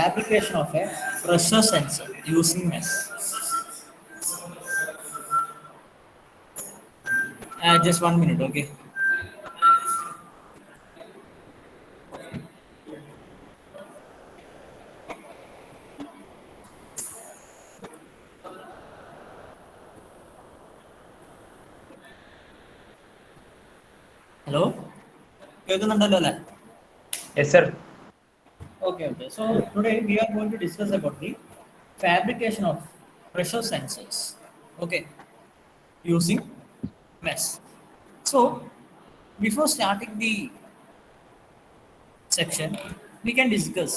fabrication of a pressure sensor using mesh. Just 1 minute, okay. Hello? കേൾക്കുന്നുണ്ടല്ലോ അല്ലേ? Yes, sir. Okay. So today we are going to discuss about the fabrication of pressure sensors. Okay, using mesh. So before starting the section, we can discuss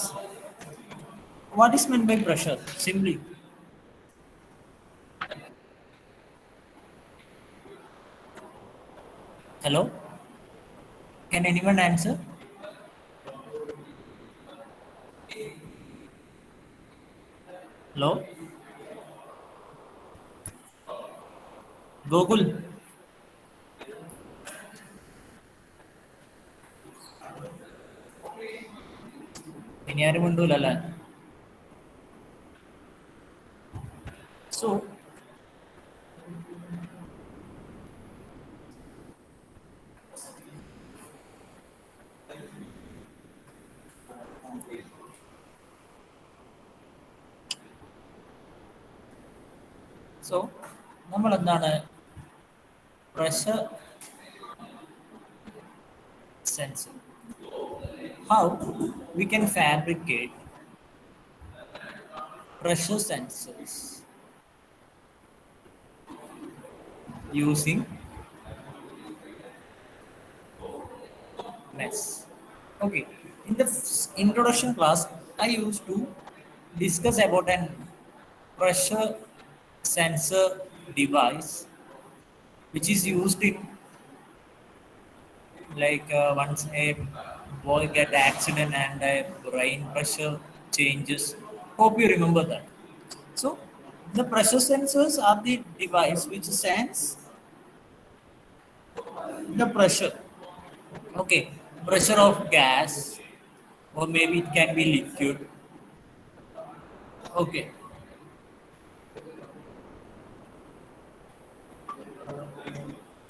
what is meant by pressure. Simply, hello. Can anyone answer? Hello, Gokul. ഇനി ആരും മിണ്ടൂലല്ലേ? So നമ്മൾ എന്താണ് pressure sensor? How we can fabricate pressure sensors using mesh. Okay, in the introduction class, I used to discuss about an pressure sensor device which is used in once a boy get accident and brain pressure changes. Hope you remember that. So the pressure sensors are the device which sense the pressure. Okay, pressure of gas, or maybe it can be liquid. Okay,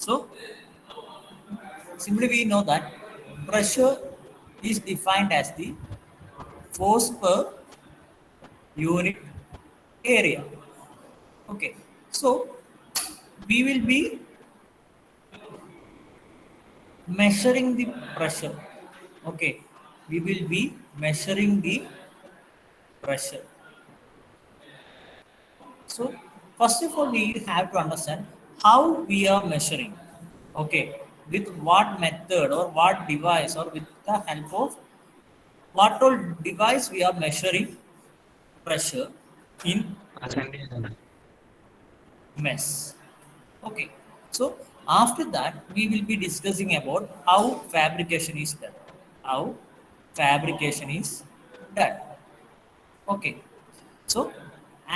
so simply we know that pressure is defined as the force per unit area. Okay, so we will be measuring the pressure. Okay, we will be measuring the pressure. So first of all, we have to understand how we are measuring. Okay, with what method or what device or with the help of what all device we are measuring pressure in mesh. Okay, so after that we will be discussing about how fabrication is done. How fabrication is done. Okay, so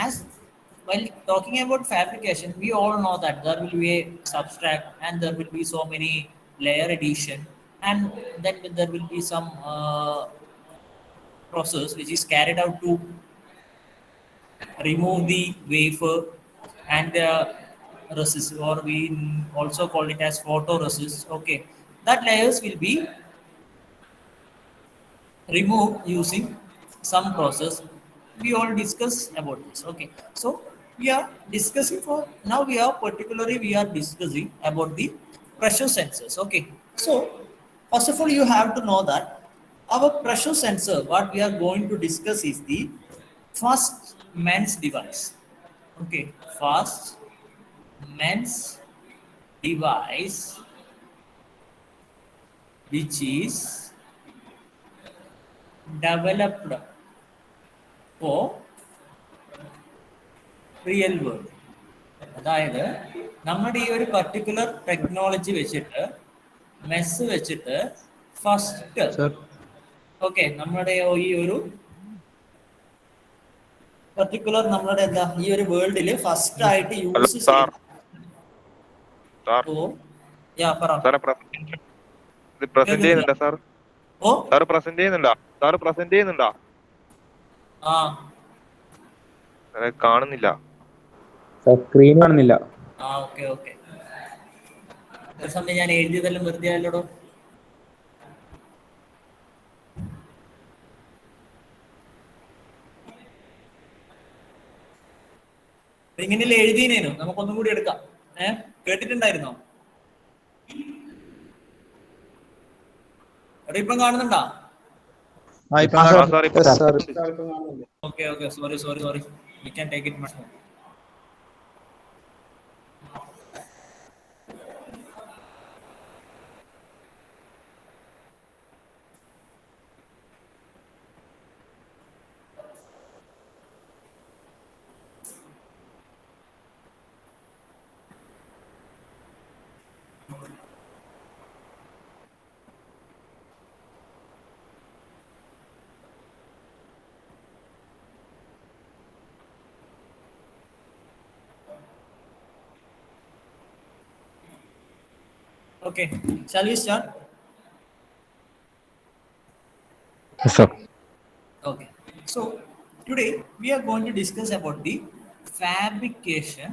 as while talking about fabrication, we all know that there will be a substrate and there will be so many layer addition, and then there will be some process which is carried out to remove the wafer and resist, or we also call it as photoresist. Okay, that layers will be removed using some process. We all discuss about this. Okay, so we are discussing for now. We are particularly we are discussing about the pressure sensors. Okay, so first of all, you have to know that our pressure sensor, what we are going to discuss is the first MEMS device. Okay, first MEMS device, which is developed for real world. അതായത് നമ്മുടെ ഈ ഒരു particular technology വെച്ചിട്ട് mess വെച്ചിട്ട് first okay നമ്മുടെ ഈ ഒരു particular നമ്മുടെ എന്താ ഈ ഒരു വേൾഡിൽ ഫസ്റ്റ് ആയിട്ട് യൂസ് ചെയ്യുന്ന ആ കാണുന്നില്ല. സ്ക്രീൻ കാണുന്നില്ല. ആ ഓക്കെ ഓക്കെ. ഒരു സമയം ഞാൻ എഴുതിയതെല്ലാം വെറുതെ ആയല്ലോടോ. ഇങ്ങനെയല്ലേ എഴുതിയേനു, നമുക്കൊന്നും കൂടി എടുക്കാം. കേട്ടിട്ടുണ്ടായിരുന്നോ? എടാ ഇപ്പം കാണുന്നുണ്ടോ? Okay okay, sorry sorry sorry, we can take it much more. Okay, shall we start? Yes, sir. Okay, so today we are going to discuss about the fabrication.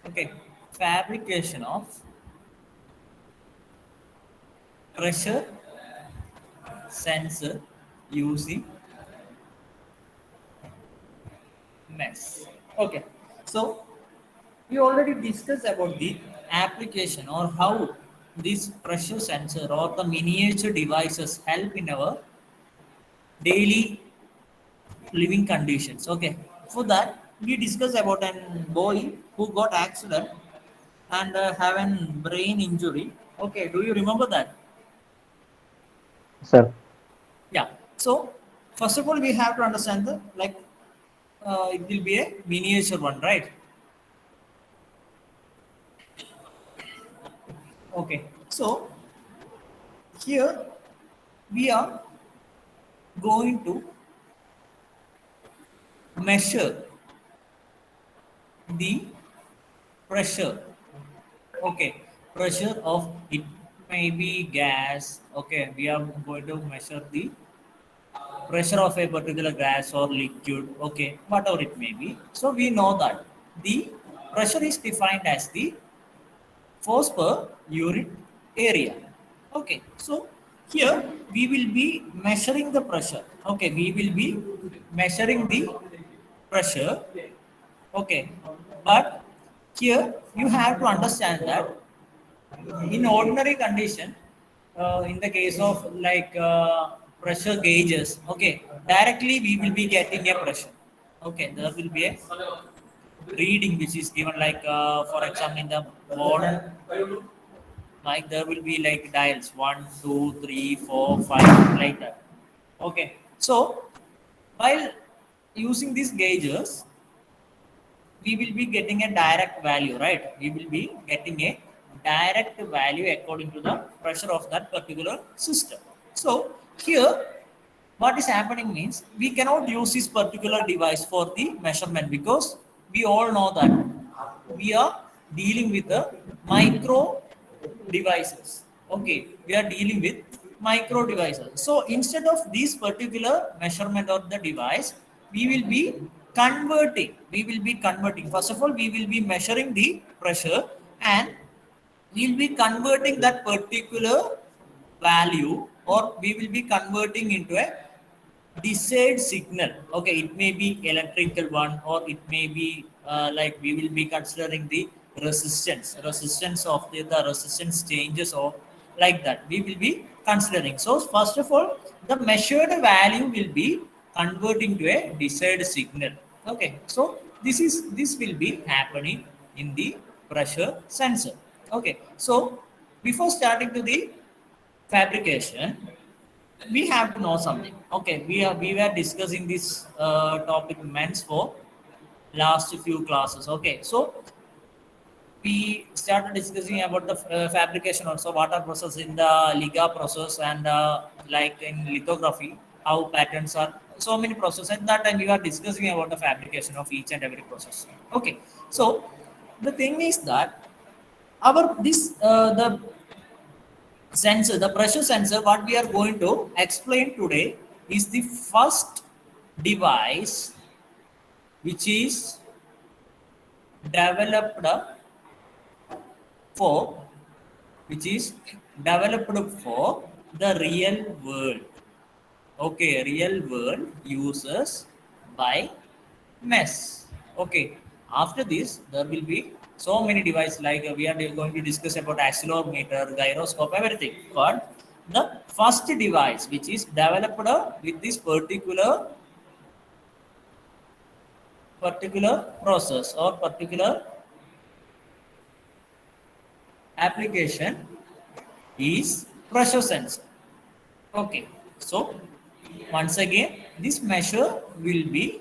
Okay, fabrication of pressure sensor using mesh. Okay, so we already discussed about the application or how this pressure sensor or the miniature devices help in our daily living conditions. Okay, for that we discussed about a boy who got accident and have an brain injury. Okay, do you remember that? Sir. Yeah, so first of all we have to understand the like it will be a miniature one, right? Okay, so here we are going to measure the pressure. Okay, pressure of it may be gas. Okay, we are going to measure the pressure of a particular gas or liquid. Okay, whatever it may be. So we know that the pressure is defined as the force per unit area. Okay, so here we will be measuring the pressure. Okay, we will be measuring the pressure. Okay, but here you have to understand that in ordinary condition, in the case of like pressure gauges, okay, directly we will be getting a pressure. Okay, there will be a reading which is given like for example in the modern mic there will be like dials 1, 2, 3, 4, 5 like that. Okay, so while using these gauges we will be getting a direct value, right? We will be getting a direct value according to the pressure of that particular system. So here, what is happening means we cannot use this particular device for the measurement because we all know that we are dealing with the micro devices. Okay, we are dealing with micro devices. So instead of this particular measurement of the device, we will be converting. We will be converting. First of all, we will be measuring the pressure and we will be converting that particular value or we will be converting into a desired signal. Okay, it may be electrical one or it may be like we will be considering the resistance of the resistance changes or like that we will be considering. So first of all the measured value will be converting to a desired signal. Okay, so this will be happening in the pressure sensor. Okay, so before starting to the fabrication we have to know something. Okay, we were discussing this topic men's for last few classes. Okay, so we started discussing about the fabrication also, water process in the liga process and like in lithography, how patterns are so many processes. At that time we were discussing about the fabrication of each and every process. Okay, so the thing is that our this the sensor, the pressure sensor, what we are going to explain today is the first device which is developed for which is developed for the real world. Okay, real world users by MES. Okay, after this there will be so many devices like we are going to discuss about accelerometer, gyroscope, everything. But the first device which is developed with this particular process or particular application is pressure sensor. Okay, so once again, this measure will be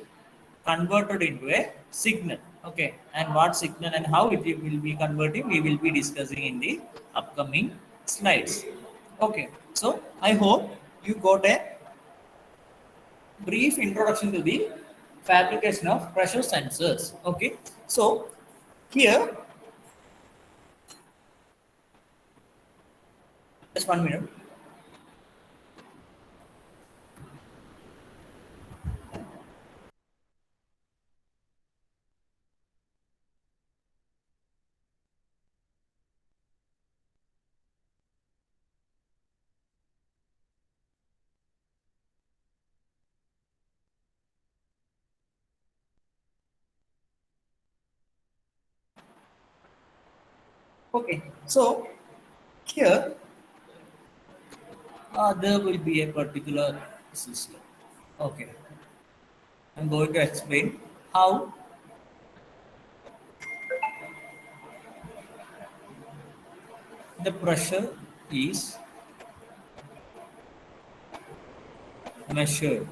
converted into a signal. Okay, and what signal and how it will be converted, we will be discussing in the upcoming slides. Okay, so I hope you got a brief introduction to the fabrication of pressure sensors. Okay, so here, just 1 minute. Okay, so here there will be a particular system. Okay, I'm going to explain how the pressure is measured.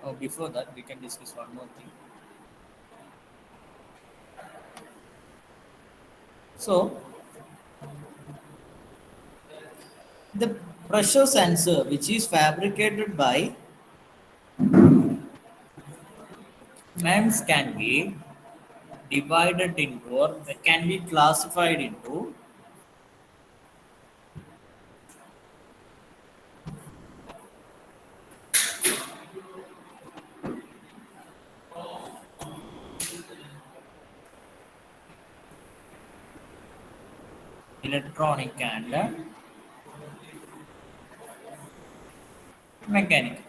Oh, before that, we can discuss one more thing. So, the pressure sensor, which is fabricated by MEMS, can be divided into or can be classified into electronic and mechanical.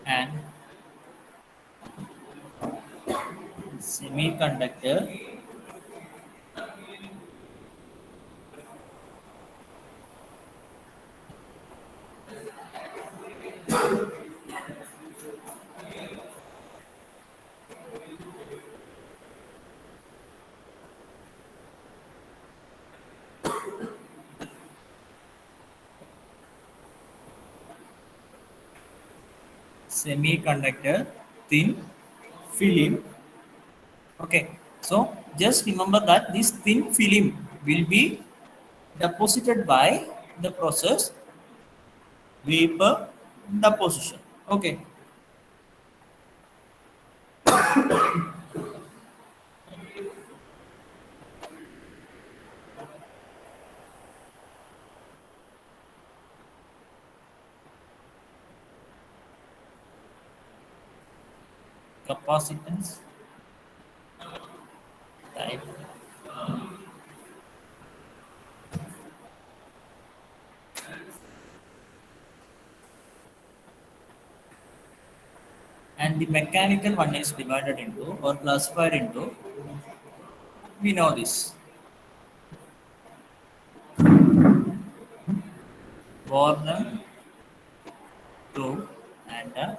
And semiconductor semiconductor thin film. Okay, so just remember that this thin film will be deposited by the process vapor deposition. Okay, capacitance type and the mechanical one is divided into or classified into, we know this, Warner 2 and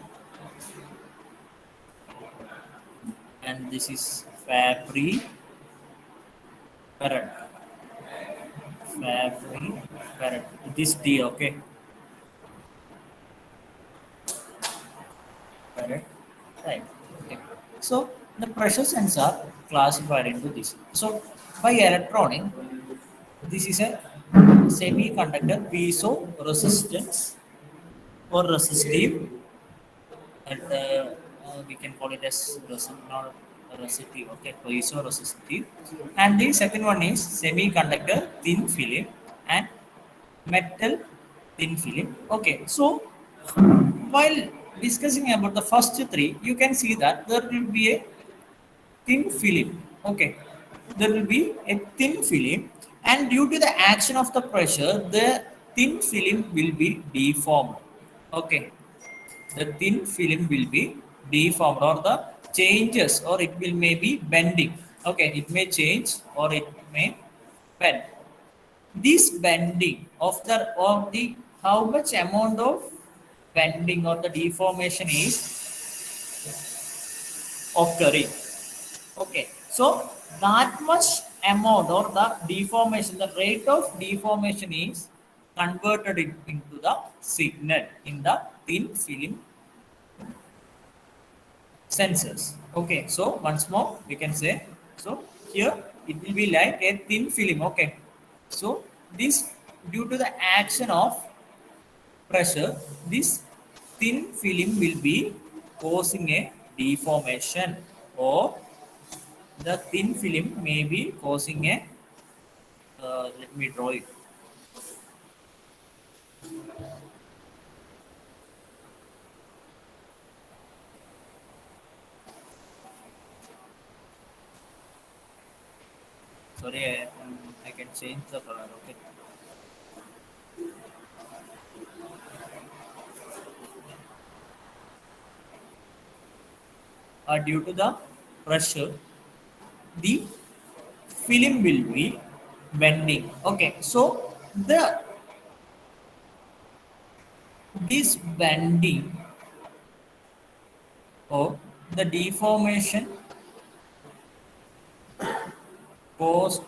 and this is Fabry Parrot. Fabry Parrot. This D, okay. Parrot type. Okay. So the pressure sensor classified into this. So by electronic, This is a semiconductor piezo resistance or resistive, and we can call it as not resistive, okay, piezo resistive. And the second one is semiconductor thin film and metal thin film. Okay, so while discussing about the first three, you can see that there will be a thin film. Okay, there will be a thin film, and due to the action of the pressure, the thin film will be deformed. Okay, the thin film will be deformed, or the changes, or it will may be bending. Okay, it may change or it may bend. This bending of the how much amount of bending or the deformation is occurring. Okay, so that much amount or the deformation, the rate of deformation is converted into the signal in the thin film sensors. Okay, so once more we can say, so here it will be like a thin film. Okay, so this, due to the action of pressure, this thin film will be causing a deformation, or the thin film may be causing a let me draw it. Sorry, I can change the color. Okay, due to the pressure, the film will be bending. Okay, so the this bending or the deformation caused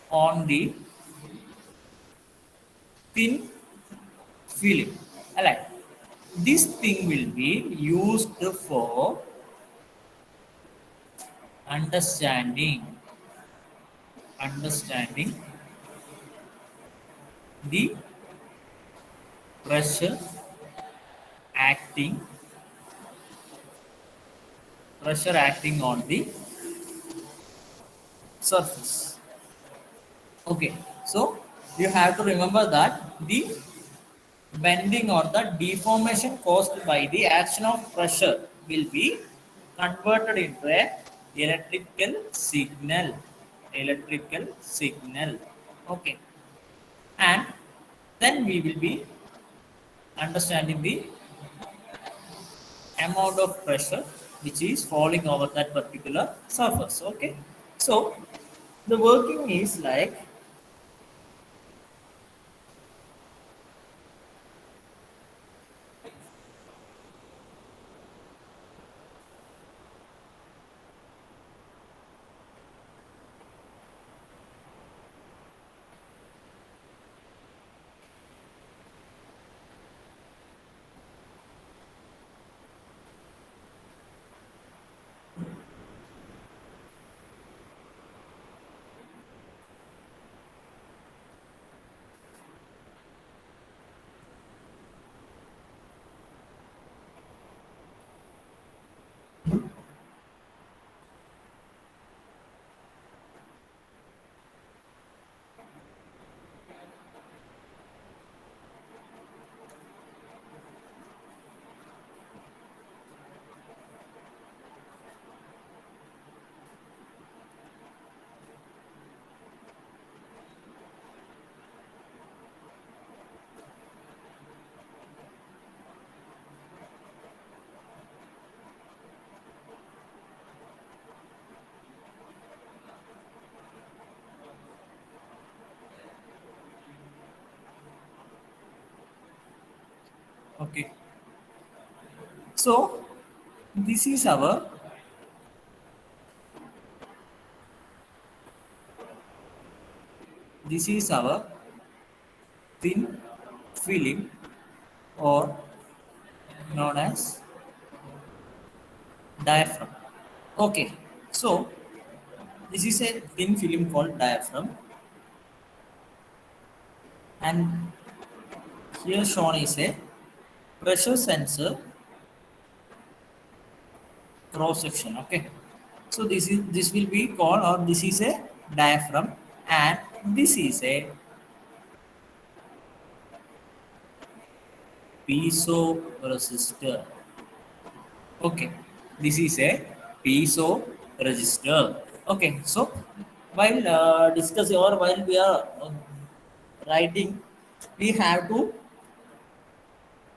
on the thin film. Alright. This thing will be used for understanding the pressure acting acting on the surface. Okay, so you have to remember that the bending or the deformation caused by the action of pressure will be converted into a electrical signal. Electrical signal. Okay, and then we will be understanding the amount of pressure which is falling over that particular surface. Okay, so the working is like, okay, so this is our thin film, or known as diaphragm. Okay, so this is a thin film called diaphragm, And here shown is a pressure sensor cross section. Okay, so this will be called, or this is a diaphragm, and this is a piezo resistor. Okay, this is a piezo resistor. Okay, so while discussing, or while we are writing, we have to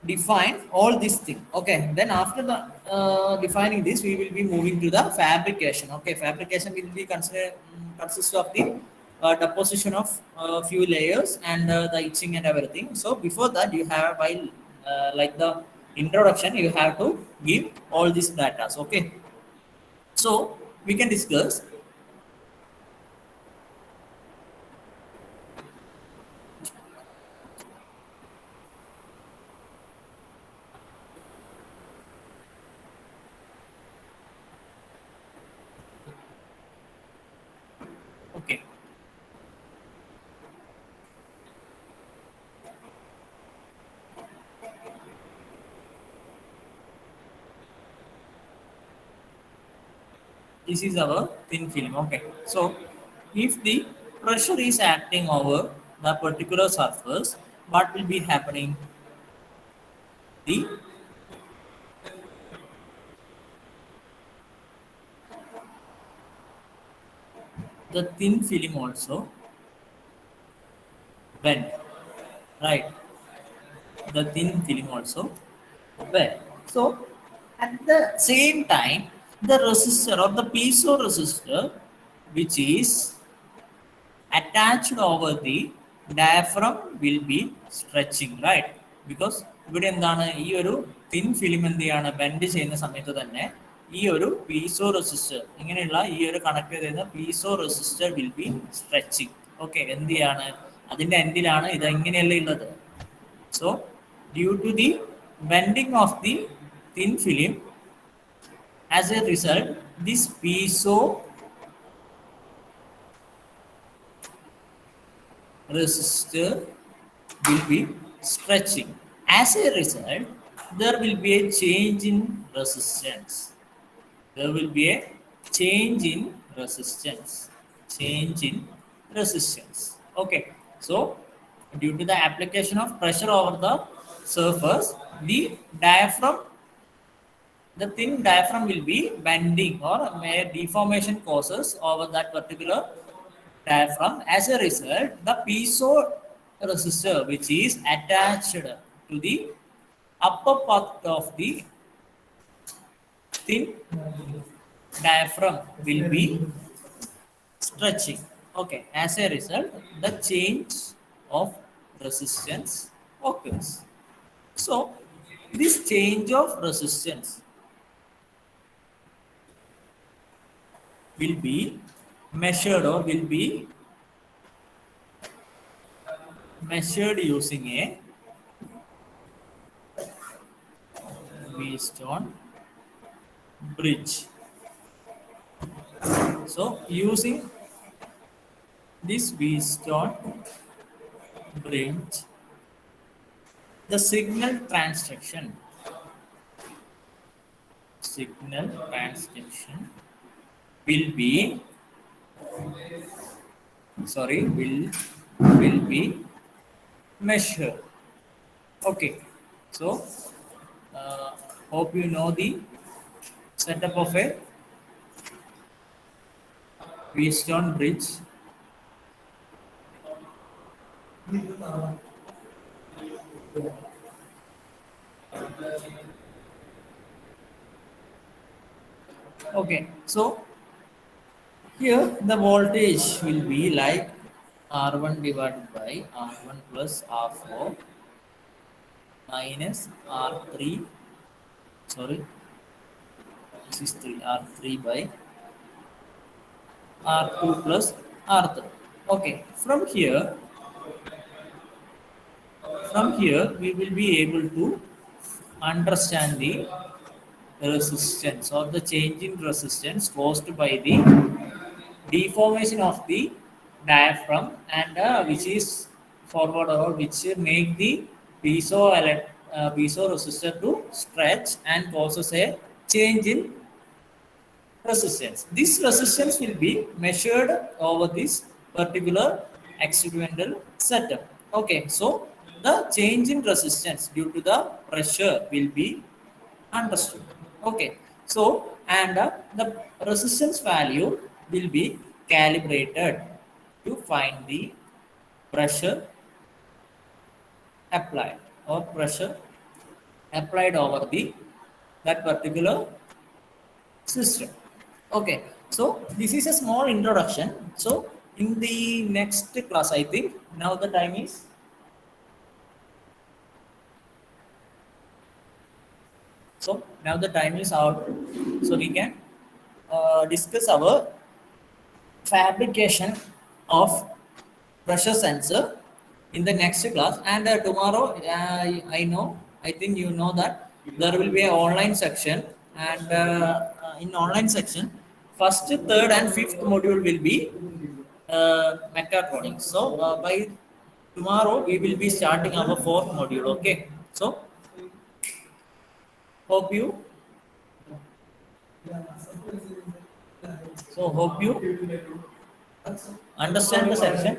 define all these things. Okay, then after the defining this, we will be moving to the fabrication. Okay, fabrication will be consist of the deposition of few layers and the etching and everything. So before that, you have, while like the introduction, you have to give all these data. Okay, so we can discuss. Okay, this is our thin film. Okay, so if the pressure is acting over the particular surface, what will be happening? The thin film also bend, right? The thin film also bend. So at the same time, the resistor or the piezo resistor, which is attached over the diaphragm, will be stretching, right? Because ഇവിടെ എന്താണ്, ഈ ഒരു thin film എന്ത് ചെയ്യാണ്, bend ചെയ്യുന്ന സമയത്ത് തന്നെ ഈ ഒരു പീസോ റെസിസ്റ്റർ, ഇങ്ങനെയുള്ള ഈ ഒരു കണക്ട് ചെയ്തിരുന്ന piezo resistor will be stretching. Okay, എന്ത് ചെയ്യാണ്, അതിന്റെ എൻഡിലാണ് ഇത് ഇങ്ങനെയല്ല ഉള്ളത്. So due to the bending of the thin film, as a result, this piezo resistor will be stretching. As a result, there will be a change in resistance. There will be a change in resistance. Change in resistance. Okay, so due to the application of pressure over the surface, the diaphragm, the thin diaphragm will be bending, or deformation causes over that particular diaphragm. As a result, the piezo resistor, which is attached to the upper part of the thin diaphragm, will be stretching. Okay, as a result, the change of resistance occurs. So this change of resistance will be measured, or will be measured using a Wheatstone bridge. So using this Wheatstone bridge, the signal transduction will be, will be measured. Okay, so hope you know the setup of a Wheatstone bridge. Okay, so here the voltage will be like R1 divided by R1 plus R4 minus R3, sorry, this is 3, R3 by R2 plus R3. Okay, from here we will be able to understand the resistance, or the change in resistance caused by the deformation of the diaphragm, and which is forward or which make the piezo resistor to stretch and causes a change in resistance. This resistance will be measured over this particular experimental setup. Okay, so the change in resistance due to the pressure will be understood. Okay, so and the resistance value will be calibrated to find the pressure applied or pressure applied over the that particular system. Okay, so this is a small introduction. So in the next class, I think now the time is now the time is out. So we can discuss our fabrication of pressure sensor in the next class. And tomorrow, I know, I think you know that there will be an online section, and in online section, first, third, and fifth module will be mechatronics. So by tomorrow, we will be starting our fourth module. Okay, so hope you hope you understand the section.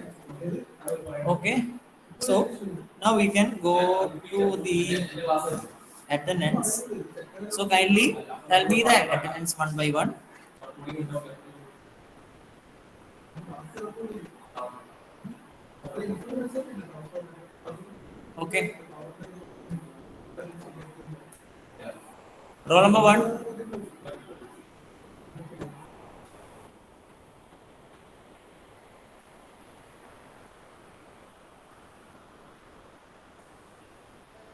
Okay, so now we can go to the attendance. So kindly tell me the attendance one by one. Okay, roll number one.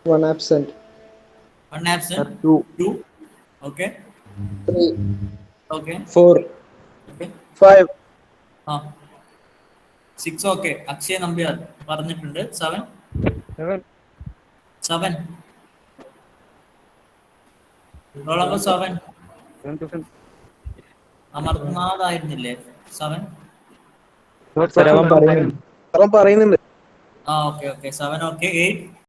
One absent. One absent. Two. Two. Okay. 3, Okay. 4, Okay. 5, ആ 6 okay Akshaya Nambiar പറഞ്ഞിട്ടുണ്ട് 7 roll number 7 അമർനാഥായിരുന്നില്ലേ 7 അവൻ പറയുന്നുണ്ട്. അവൻ പറയുന്നുണ്ട്. ആ okay okay 7 okay 8